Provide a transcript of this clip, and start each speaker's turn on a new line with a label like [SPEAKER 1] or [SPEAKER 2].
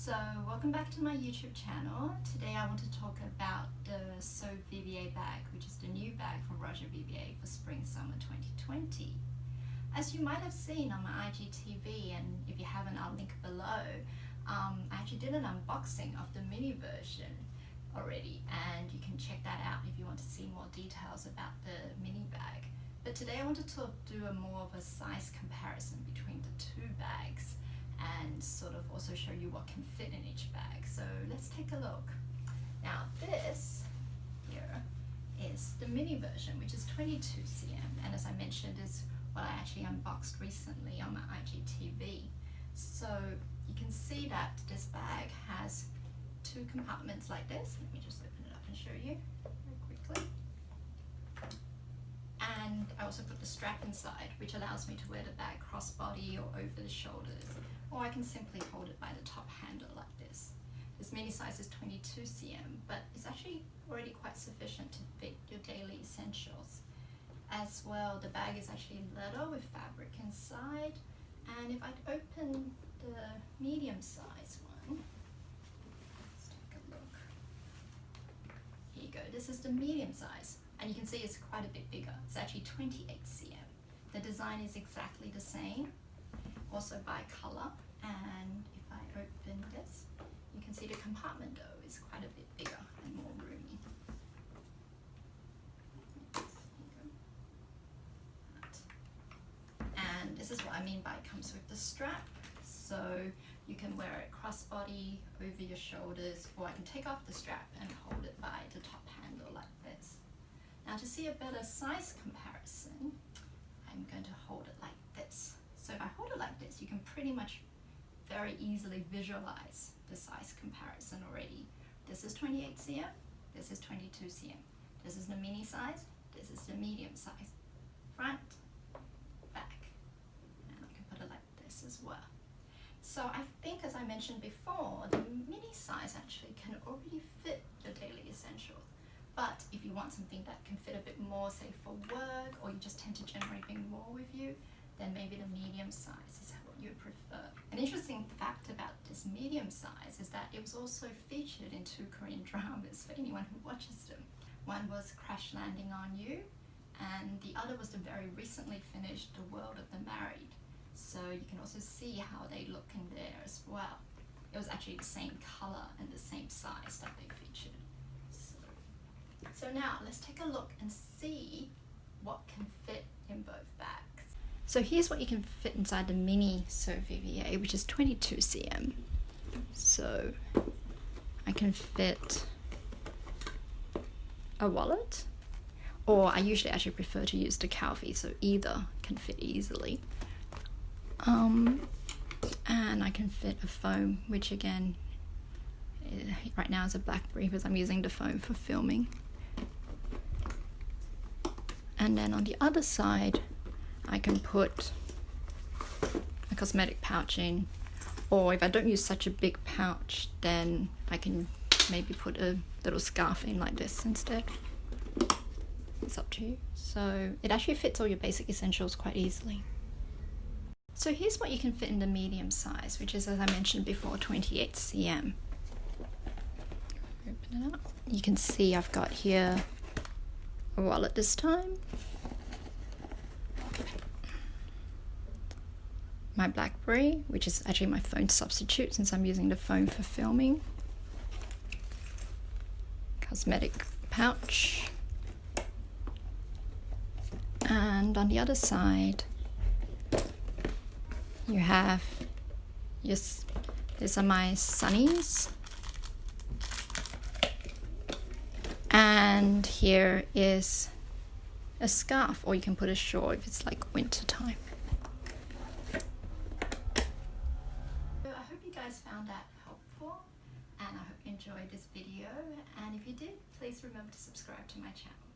[SPEAKER 1] So welcome back to my YouTube channel. Today I want to talk about the So Vivier bag, which is the new bag from Vivier for spring-summer 2020. As you might have seen on my IGTV, and if you haven't, I'll link below, I actually did an unboxing of the mini version already, and you can check that out if you want to see more details about the mini bag. But today I wanted to do more of a size comparison between the two bags and sort of also show you what can fit in each bag. So let's take a look. Now this here is the mini version, which is 22 cm, and as I mentioned is what I actually unboxed recently on my IGTV. So you can see that this bag has two compartments like this. Let me just open it up and show you very quickly. And I also put the strap inside, which allows me to wear the bag crossbody or over the shoulders, or I can simply hold it by the top handle like this. This mini size is 22 cm, but it's actually already quite sufficient to fit your daily essentials. As well, the bag is actually leather with fabric inside, and if I'd open the medium size one, let's take a look. Here you go, this is the medium size. And you can see it's quite a bit bigger. It's actually 28 cm. The design is exactly the same, also by color. And if I open this, you can see the compartment though is quite a bit bigger and more roomy. And this is what I mean by it comes with the strap. So you can wear it crossbody over your shoulders, or I can take off the strap and hold it by the top handle like this. Now to see a better size comparison, I'm going to hold it like this. So if I hold it like this, you can pretty much very easily visualize the size comparison already. This is 28 cm, this is 22 cm. This is the mini size, this is the medium size. Front, back, and I can put it like this as well. So I think, as I mentioned before, the mini size actually can already fit your daily essentials. But if you want something that can fit a bit more, say for work, or you just tend to generally bring more with you, then maybe the medium size is what you prefer. An interesting fact about this medium size is that it was also featured in 2 Korean dramas for anyone who watches them. One was Crash Landing on You, and the other was the very recently finished The World of the Married. So you can also see how they look in there as well. It was actually the same color and the same size that they featured. So now let's take a look and see what can fit in both bags. So here's what you can fit inside the Mini So Vivier, which is 22 cm. So I can fit a wallet, or I usually actually prefer to use the Calvi, so either can fit easily. And I can fit a phone, which again, right now is a BlackBerry because I'm using the phone for filming. And then on the other side, I can put a cosmetic pouch in, or if I don't use such a big pouch, then I can maybe put a little scarf in like this instead. It's up to you. So it actually fits all your basic essentials quite easily. So here's what you can fit in the medium size, which is, as I mentioned before, 28 cm. Open it up. You can see I've got here a wallet this time, my BlackBerry, which is actually my phone substitute since I'm using the phone for filming, cosmetic pouch, and on the other side you have, yes, these are my sunnies. And here is a scarf, or you can put a shawl if it's like winter time. So I hope you guys found that helpful, and I hope you enjoyed this video. And if you did, please remember to subscribe to my channel.